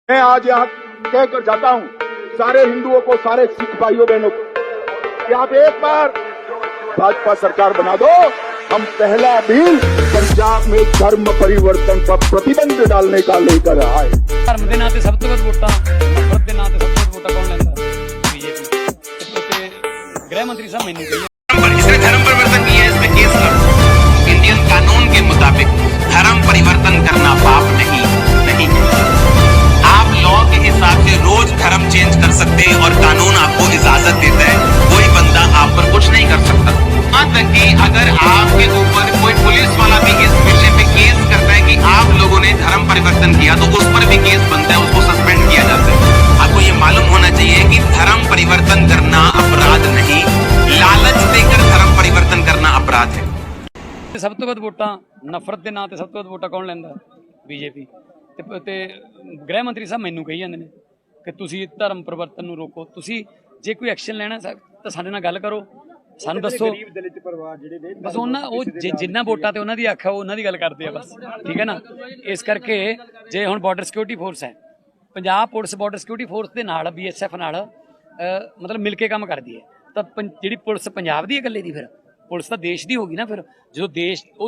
मैं आज यहाँ कहकर जाता हूँ सारे हिंदुओं को, सारे सिख भाइयों बहनों को कि आप एक बार भाजपा सरकार बना दो। हम पहला बिल पंजाब में धर्म परिवर्तन पर प्रतिबंध डालने का लेकर आए। धर्म के नाम से सब तो वध वोटा, नफरत के नाम से सब तो वोटा कौन लेंदा? बीजेपी। गृह मंत्री साहब मैंने कही इसने धर्म परिवर्तन किया, इस पे केस कर दो। इंडियन कानून के मुताबिक धर्म परिवर्तन करना पाप नहीं है। आप लॉ के हिसाब से रोज धर्म चेंज कर सकते हैं और कानून आपको इजाजत देता है, कोई बंदा आप पर कुछ नहीं कर सकता। यहाँ तक कि अगर आपके ऊपर कोई पुलिस वाला भी इस विषय पे केस करता है कि आप लोगों ने धर्म परिवर्तन किया, तो उस पर भी केस बनता है, उसको सस्पेंड किया जाता है। आपको ये मालूम होना चाहिए कि धर्म परिवर्तन करना अपराध नहीं, लालच देकर धर्म परिवर्तन करना अपराध है। सब तो वध वोटा, नफरत के नाम से सब तो वध वोटा कौन लेंदा? बीजेपी। ਤੇ ਗ੍ਰਹਿ ਮੰਤਰੀ ਸਾਹਿਬ ਮੈਨੂੰ ਕਹੀ ਜਾਂਦੇ ਨੇ ਕਿ ਤੁਸੀਂ ਧਰਮ ਪਰਿਵਰਤਨ ਨੂੰ ਰੋਕੋ। ਤੁਸੀਂ ਜੇ ਕੋਈ ਐਕਸ਼ਨ ਲੈਣਾ ਤਾਂ ਸਾਡੇ ਨਾਲ ਗੱਲ ਕਰੋ, ਸਾਨੂੰ ਦੱਸੋ। ਬਸ ਉਹਨਾਂ ਉਹ ਜਿੰਨਾ ਵੋਟਾਂ ਤੇ ਉਹਨਾਂ ਦੀ ਅੱਖ ਆ, ਉਹਨਾਂ ਦੀ ਗੱਲ ਕਰਦੇ ਆ ਬਸ, ਠੀਕ ਹੈ ਨਾ। ਇਸ ਕਰਕੇ ਜੇ ਹੁਣ ਬਾਰਡਰ ਸਿਕਿਉਰਿਟੀ ਫੋਰਸ ਹੈ, Punjab police border security force ਦੇ ਨਾਲ BSF ਨਾਲ ਮਤਲਬ ਮਿਲ ਕੇ ਕੰਮ ਕਰਦੀ ਹੈ, ਤਾਂ ਜਿਹੜੀ ਪੁਲਿਸ ਪੰਜਾਬ ਦੀ ਹੈ ਇਕੱਲੇ ਦੀ, ਫਿਰ ਪੁਲਿਸ ਤਾਂ ਦੇਸ਼ ਦੀ ਹੋਗੀ ਨਾ। ਫਿਰ ਜਦੋਂ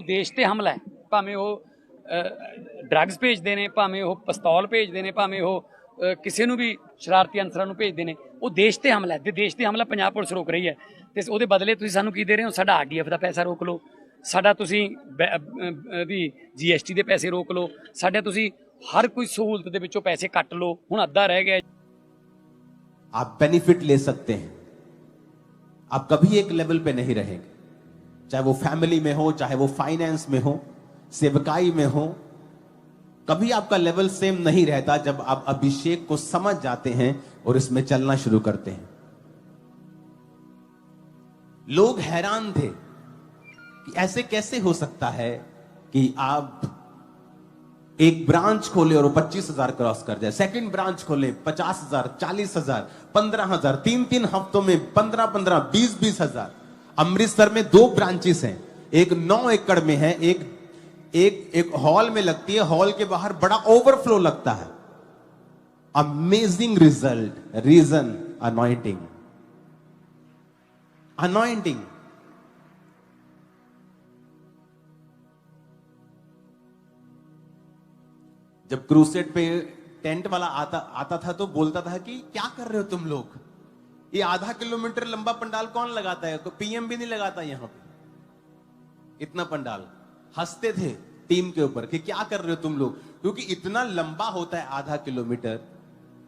ਦੇਸ਼ ਤੇ ਹਮਲਾ ਹੈ, ਭਾਵੇਂ ਉਹ ਡਰੱਗਸ ਭੇਜਦੇ ਨੇ, ਭਾਵੇਂ ਉਹ ਪਿਸਤੌਲ ਭੇਜਦੇ ਨੇ, ਭਾਵੇਂ ਉਹ ਕਿਸੇ ਨੂੰ ਵੀ ਸ਼ਰਾਰਤੀ ਅਨਸਰਾਂ ਨੂੰ ਭੇਜਦੇ ਨੇ, ਉਹ ਦੇਸ਼ ਤੇ ਹਮਲਾ ਹੈ। ਤੇ ਦੇਸ਼ ਤੇ ਹਮਲਾ ਪੰਜਾਬ ਪੁਲਿਸ ਰੋਕ ਰਹੀ ਹੈ, ਤੇ ਉਹਦੇ ਬਦਲੇ ਤੁਸੀਂ ਸਾਨੂੰ ਕੀ ਦੇ ਰਹੇ ਹੋ? ਸਾਡਾ RDF ਦਾ ਪੈਸਾ ਰੋਕ ਲਓ, ਸਾਡਾ ਤੁਸੀਂ ਵੀ GST ਦੇ ਪੈਸੇ ਰੋਕ ਲਓ, ਸਾਡੇ ਤੁਸੀਂ ਹਰ ਕੋਈ सहूलत ਦੇ ਵਿੱਚੋਂ ਪੈਸੇ ਕੱਟ ਲਓ। ਹੁਣ ਅੱਧਾ ਰਹਿ ਗਿਆ। आप बेनिफिट ले सकते हैं, आप कभी एक लेवल पे नहीं रहेंगे, चाहे वो फैमिली में हो, चाहे वो फाइनेंस में हो, सेवकाई में हो, कभी आपका लेवल सेम नहीं रहता जब आप अभिषेक को समझ जाते हैं और इसमें चलना शुरू करते हैं। लोग हैरान थे कि ऐसे कैसे हो सकता है कि आप एक ब्रांच खोले और वो 25,000 क्रॉस कर जाए, सेकंड ब्रांच खोले 50,000, 40,000, 15,000, 3 हफ्तों में 15, 20,000। अमृतसर में 2 ब्रांचेस हैं, एक 9 एकड़ में है, एक हॉल में लगती है, हॉल के बाहर बड़ा ओवरफ्लो लगता है। Amazing result, reason anointing. जब क्रूसेड पे टेंट वाला आता था तो बोलता था कि क्या कर रहे हो तुम लोग, ये आधा किलोमीटर लंबा पंडाल कौन लगाता है? PM भी नहीं लगाता यहां पे इतना पंडाल। हंसते थे टीम के ऊपर कि क्या कर रहे हो तुम लोग, क्योंकि इतना लंबा होता है आधा किलोमीटर।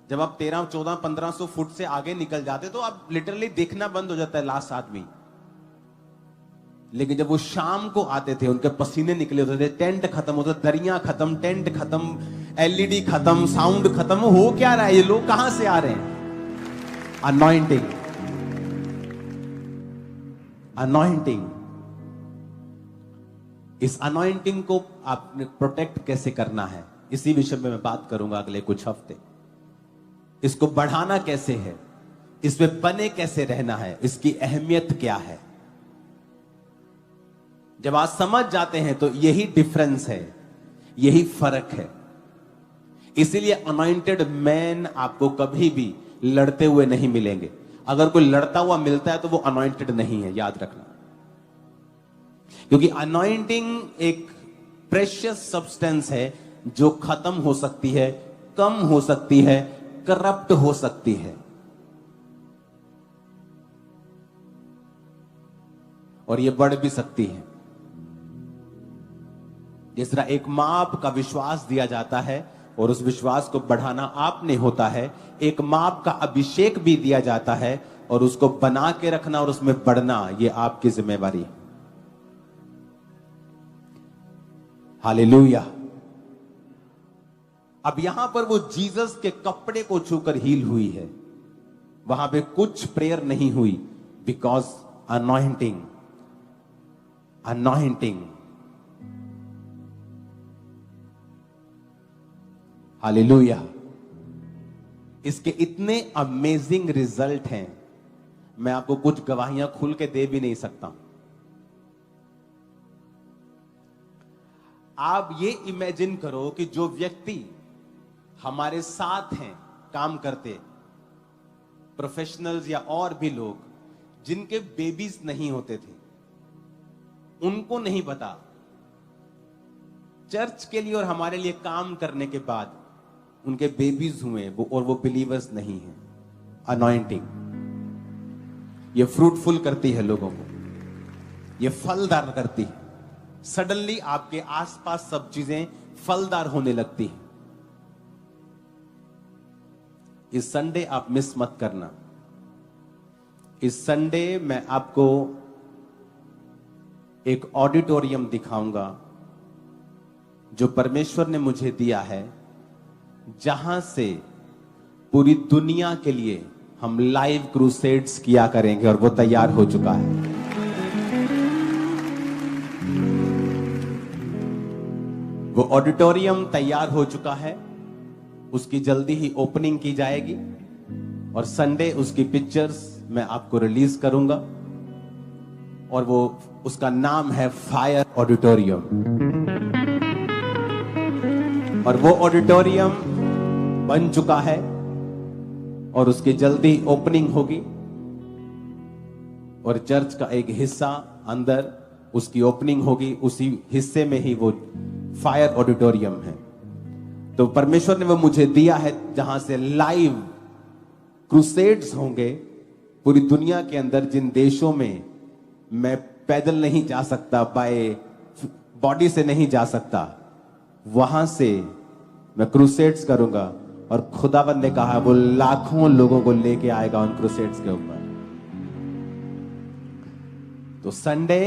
जब आप 13, 14, 1500 फुट से आगे निकल जाते तो आप लिटरली देखना बंद हो जाता है लास्ट आदमी। लेकिन जब वो शाम को आते थे, उनके पसीने निकले होते थे, टेंट खत्म होता, दरियां खत्म, टेंट खत्म, LED खत्म, साउंड खत्म, हो क्या रहा है? ये लोग कहां से आ रहे हैं? अनॉइंटिंग। इस अनॉइंटिंग को आपने प्रोटेक्ट कैसे करना है, इसी विषय में मैं बात करूंगा अगले कुछ हफ्ते। इसको बढ़ाना कैसे है, इसमें बने कैसे रहना है, इसकी अहमियत क्या है। जब आप समझ जाते हैं तो यही डिफरेंस है, यही फर्क है। इसीलिए अनॉइंटेड मैन आपको कभी भी लड़ते हुए नहीं मिलेंगे। अगर कोई लड़ता हुआ मिलता है तो वो अनॉइंटेड नहीं है, याद रखना। क्योंकि अनॉइंटिंग एक प्रेशियस सब्सटेंस है जो खत्म हो सकती है, कम हो सकती है, करप्ट हो सकती है, और ये बढ़ भी सकती है। जिस तरह एक माप का विश्वास दिया जाता है और उस विश्वास को बढ़ाना आपने होता है, एक माप का अभिषेक भी दिया जाता है और उसको बना के रखना और उसमें बढ़ना, ये आपकी जिम्मेवारी है। हालेलुया। अब यहां पर वो जीसस के कपड़े को छूकर हील हुई है, वहां पे कुछ प्रेयर नहीं हुई, बिकॉज अनॉइंटिंग। हालेलुया। इसके इतने अमेजिंग रिजल्ट हैं, मैं आपको कुछ गवाहियां खुल के दे भी नहीं सकता। आप ये इमेजिन करो कि जो व्यक्ति हमारे साथ हैं काम करते प्रोफेशनल्स या और भी लोग जिनके बेबीज नहीं होते थे, उनको नहीं पता चर्च के लिए और हमारे लिए काम करने के बाद उनके बेबीज हुए वो, और वो बिलीवर्स नहीं हैं। अनॉइंटिंग ये फ्रूटफुल करती है लोगों को, ये फलदार करती है। सडनली आपके आसपास सब चीजें फलदार होने लगती हैं। इस संडे आप मिस मत करना। इस संडे मैं आपको एक ऑडिटोरियम दिखाऊंगा जो परमेश्वर ने मुझे दिया है, जहां से पूरी दुनिया के लिए हम लाइव क्रूसेड्स किया करेंगे, और वो तैयार हो चुका है। वो ऑडिटोरियम तैयार हो चुका है, उसकी जल्दी ही ओपनिंग की जाएगी और संडे उसकी पिक्चर्स मैं आपको रिलीज करूंगा, और वो उसका नाम है फायर ऑडिटोरियम। और वो ऑडिटोरियम बन चुका है और उसकी जल्दी ओपनिंग होगी, और चर्च का एक हिस्सा अंदर उसकी ओपनिंग होगी, उसी हिस्से में ही वो फायर ऑडिटोरियम है। तो परमेश्वर ने वो मुझे दिया है जहां से लाइव क्रूसेड्स होंगे पूरी दुनिया के अंदर। जिन देशों में मैं पैदल नहीं जा सकता, बाय बॉडी से नहीं जा सकता, वहां से मैं क्रूसेड्स करूंगा, और खुदावंद ने कहा वो लाखों लोगों को लेके आएगा उन क्रूसेड्स के ऊपर। तो संडे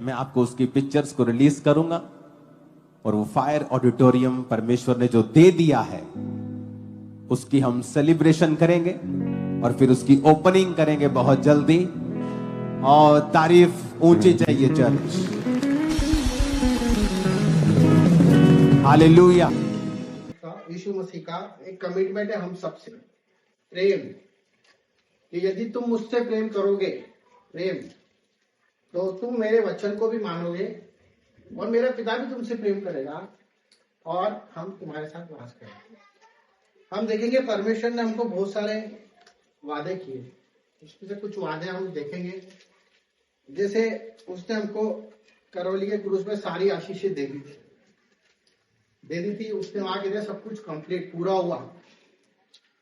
मैं आपको उसकी पिक्चर्स को रिलीज करूंगा, और वो फायर ऑडिटोरियम परमेश्वर ने जो दे दिया है उसकी हम सेलिब्रेशन करेंगे, और फिर उसकी ओपनिंग करेंगे बहुत जल्दी। और तारीफ ऊंची चाहिए चर्च। हालेलुया। यीशु मसीह का एक कमिटमेंट है हम सबसे, प्रेम। कि यदि तुम मुझसे प्रेम करोगे, प्रेम, तो तुम मेरे वचन को भी मानोगे, और मेरा पिता भी तुमसे प्रेम करेगा, और हम तुम्हारे साथ वास करेंगे। हम देखेंगे परमेश्वर ने हमको बहुत सारे वादे किए, उसमें से कुछ वादे हम देखेंगे। जैसे उसने हमको करौली के क्रूस में सारी आशीषें दे दी थी। उसने वहां कहते सब कुछ कंप्लीट पूरा हुआ।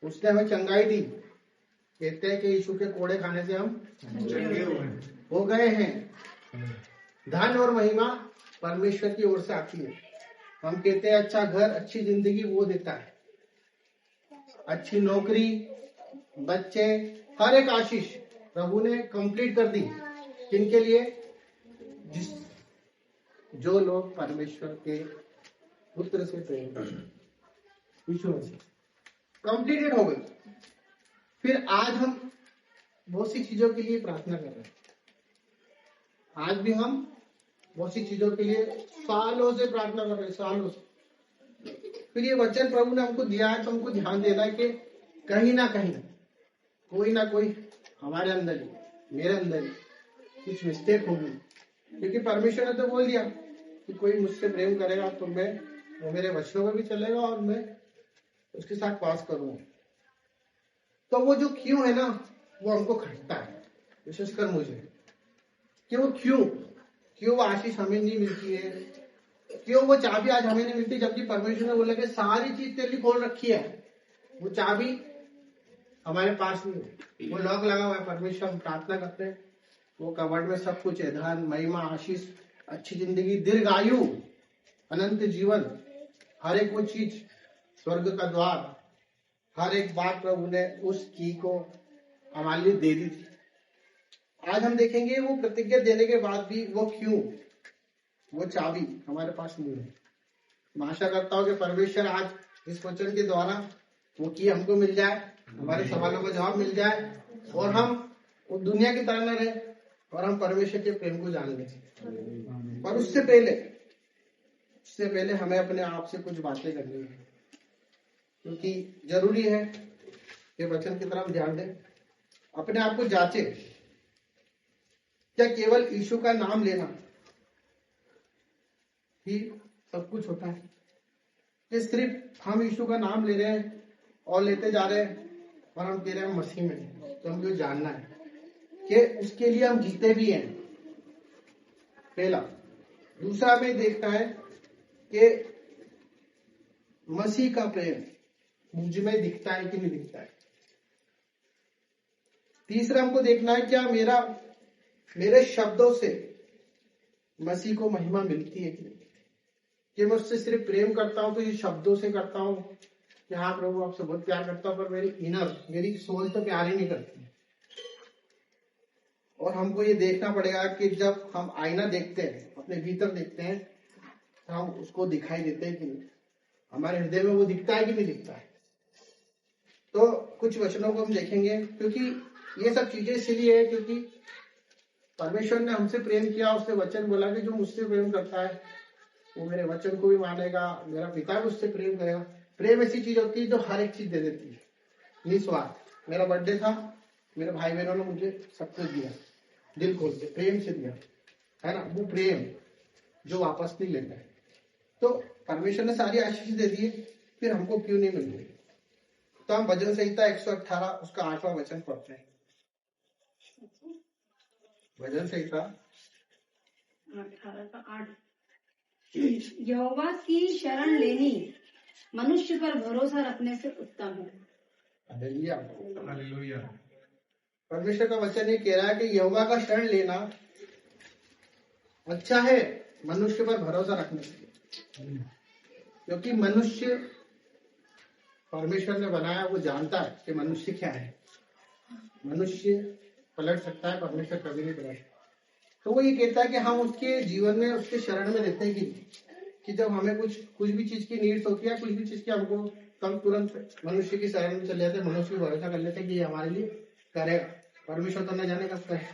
उसने हमें चंगाई दी, कहते हैं कि यीशु के कोड़े खाने से हम हो गए हैं। धन और महिमा परमेश्वर की ओर से आती है। हम कहते हैं अच्छा घर, अच्छी जिंदगी वो देता है, अच्छी नौकरी, बच्चे, हर एक आशीष प्रभु ने कंप्लीट कर दी। किनके लिए? जो लोग परमेश्वर के पुत्र से प्रेम करते, यीशु मसीह कंप्लीटेड हो गई। फिर आज हम बहुत सी चीजों के लिए प्रार्थना कर रहे हैं। आज भी हम बहुत सी चीजों के लिए सालों से प्रार्थना कर रहे हैं, सालों से। फिर ये वचन प्रभु ने हमको दिया है, तो हमको ध्यान देना है कि कहीं ना कोई हमारे अंदर ही, मेरे अंदर ही कुछ मिस्टेक होगी। क्योंकि परमेश्वर ने तो बोल दिया कि कोई मुझसे प्रेम करेगा तो वो मेरे वचनों में भी चलेगा, और मैं उसके साथ वास करूंगा। तो वो जो क्यों है ना, वो हमको खटता है, विशेषकर मुझे, कि वो क्यों वो आशीष हमें नहीं मिलती है, क्यों वो चाबी आज हमें नहीं मिलती, जबकि परमेश्वर ने बोला कि सारी चीज तेरे लिए खोल रखी है। वो चाबी हमारे पास नहीं है, वो लॉक लगा हुआ है। परमेश्वर हम प्रार्थना करते हैं, वो कवर्ड में सब कुछ है, धन, महिमा, आशीष, अच्छी जिंदगी, दीर्घ आयु, अनंत जीवन, हर एक वो चीज, स्वर्ग का द्वार, हर एक बात प्रभु ने उस की को हमारे लिए दे दी थी। आज हम देखेंगे वो प्रतिज्ञा देने के बाद भी वो चाबी हमारे पास नहीं है। मैं आशा करता हूँ कि परमेश्वर आज इस वचन के द्वारा वो की हमको मिल जाए, हमारे सवालों का जवाब मिल जाए, और हम वो दुनिया की तरह न रहे, और हम परमेश्वर के प्रेम को जान लें। पर उससे पहले हमें अपने आप से कुछ बातें करनी है, क्योंकि जरूरी है कि वचन की तरफ ध्यान दें, अपने आप को जांचे। क्या केवल यीशु का नाम लेना ही सब कुछ होता है? कि सिर्फ हम यीशु का नाम ले रहे हैं और लेते जा रहे हैं और हम कह रहे हैं हम मसीह में हैं। तो हमको जानना है कि उसके लिए हम जीते भी हैं, पहला। दूसरा हमें देखना है कि मसीह का प्रेम मुझ में दिखता है कि नहीं दिखता है। तीसरा हमको देखना है क्या मेरे शब्दों से मसीह को महिमा मिलती है कि नहीं। कि मैं उससे सिर्फ प्रेम करता हूं तो ये शब्दों से करता हूं कि हाँ प्रभु आपसे बहुत प्यार करता हूं, पर मेरी सोच तो प्यार ही नहीं करती। और हमको ये देखना पड़ेगा कि जब हम आईना देखते हैं, अपने भीतर देखते हैं, तो हम उसको दिखाई देते हैं कि नहीं, हमारे हृदय में वो दिखता है कि नहीं दिखता है। तो कुछ वचनों को हम देखेंगे, क्योंकि ये सब चीजें इसलिए है क्योंकि परमेश्वर ने हमसे प्रेम किया। उसने वचन बोला कि जो मुझसे प्रेम करता है वो मेरे वचन को भी मानेगा, मेरा पिता भी उससे प्रेम करेगा। प्रेम ऐसी चीज होती है जो हर एक चीज दे देती है, निस्वार्थ। मेरा बर्थडे था, मेरे भाई बहनों ने मुझे सब कुछ दिया, दिल खोल के प्रेम से दिया, है ना। वो प्रेम जो वापस नहीं लेता है। तो परमेश्वर ने सारी आशीष दे दी, फिर हमको क्यों नहीं मिल रही। तो हम भजन संहिता 118 उसका 8वां वचन पढ़ते हैं। भजन संहिता 18 का 8। यहोवा की शरण लेनी मनुष्य पर भरोसा रखने से उत्तम है। हालेलुया। परमेश्वर का वचन ये कह रहा है कि यहोवा का शरण लेना अच्छा है मनुष्य पर भरोसा रखने से, क्योंकि मनुष्य परमेश्वर ने बनाया, वो जानता है कि मनुष्य क्या है। मनुष्य पलट सकता है, परमेश्वर कभी नहीं पलट सकता। तो वो ये कहता है कि हम उसके जीवन में, उसके शरण में रहते हैं कि जब हमें कुछ भी चीज की नीड्स होती है, कुछ भी चीज की हमको, हम तुरंत मनुष्य की शरण में चले जाते हैं, मनुष्य पर भरोसा कर लेते हैं कि ये हमारे लिए करेगा। परमेश्वर तो न जाने कब है,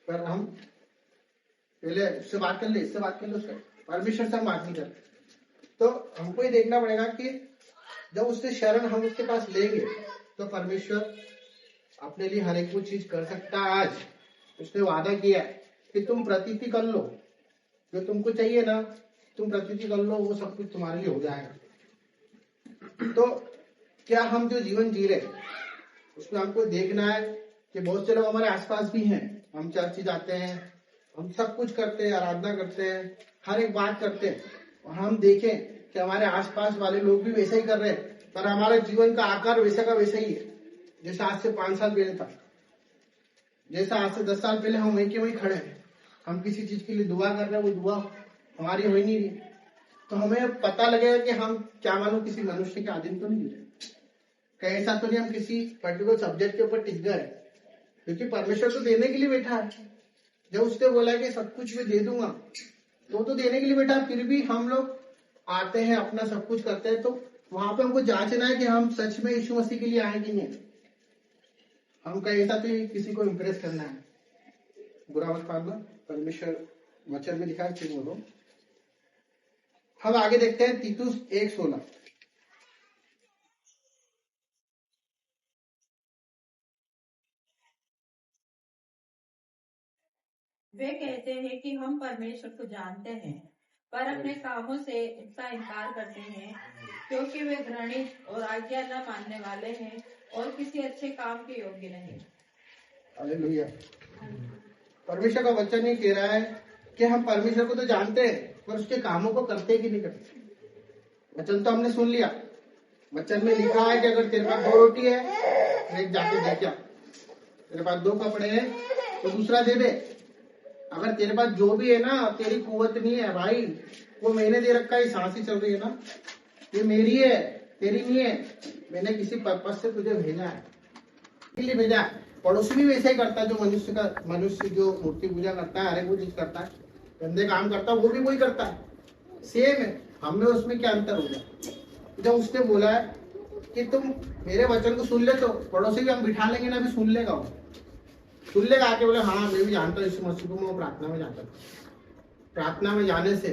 पर हम पहले उससे बात कर ले, इससे बात कर ले, उससे परमेश्वर से हम बात नहीं करते। तो हमको ये देखना पड़ेगा कि जब उससे शरण हम उसके पास लेंगे तो परमेश्वर अपने लिए हर एक वो चीज कर सकता है। आज उसने वादा किया है कि तुम प्रतीति कर लो, जो तुमको चाहिए ना तुम प्रतीति कर लो, वो सब कुछ तुम्हारे लिए हो जाएगा। तो क्या हम जो जीवन जी रहे उसमें हमको देखना है कि बहुत से लोग हमारे आसपास भी हैं, हम चर्च जाते हैं, हम सब कुछ करते हैं, आराधना करते हैं, हर एक बात करते हैं, और हम देखें कि हमारे आसपास वाले लोग भी वैसा ही कर रहे हैं, पर हमारा जीवन का आकार वैसा का वैसा ही है जैसा आज से 5 साल पहले था, जैसा आज से 10 साल पहले हम वहीं के वहीं खड़े हैं। हम किसी चीज के लिए दुआ कर रहे हैं, वो दुआ हमारी हो ही नहीं रही। तो हमें पता लगेगा कि हम क्या मानो किसी मनुष्य के अधीन तो नहीं है, कहीं ऐसा तो नहीं हम किसी पर्टिकुलर सब्जेक्ट के ऊपर टिक गए, क्योंकि परमेश्वर तो देने के लिए बैठा है। जब उसने बोला कि सब कुछ मैं दे दूंगा, तो देने के लिए बैठा है। फिर भी हम लोग आते हैं, अपना सब कुछ करते हैं, तो वहां पे हमको जांचना है कि हम सच में यीशु मसीह के लिए आए कि नहीं। हम कहीं ऐसा तो किसी को इम्प्रेस करना है, बुरा मत मानना, परमेश्वर वचन में लिखा है, फिर बोलो। हम आगे देखते हैं तीतुस 1:16। वे कहते हैं कि हम परमेश्वर को जानते हैं, पर अपने कामों से इसका इनकार करते हैं, क्योंकि वे घृणित और आज्ञा न मानने वाले हैं और किसी अच्छे काम के योग्य नहीं। हालेलुया। परमेश्वर का वचन ये कह रहा है कि हम परमेश्वर को तो जानते हैं, पर उसके कामों को करते कि नहीं करते। वचन तो हमने सुन लिया, वचन में लिखा है कि अगर तेरे पास 2 रोटी है तो एक जाके दे क्या, तेरे पास 2 कपड़े हैं तो दूसरा दे दे। अगर तेरे पास जो भी है ना, तेरी कुवत नहीं है भाई, वो मैंने दे रखा है, सांस ही चल रही है ना, ये मेरी है, तेरी नहीं है। मैंने किसी पर्पज से तुझे भेजा है, इसलिए भेजा है। पड़ोसी भी वैसे ही करता है, जो मनुष्य जो मूर्ति पूजा करता है, हर एक वो चीज करता है, गंदे काम करता है, वो भी वही करता है, सेम है। हमें उसमें क्या अंतर हो गया। जब उसने बोला है कि तुम मेरे वचन को सुन ले, तो पड़ोसी भी हम बिठा लेंगे ना, भी सुन लेगा, वो सुन लेगा, आके बोले हाँ मैं भी जानता हूँ यीशु मसीह को, मैं प्रार्थना में जाता हूँ। प्रार्थना में जाने से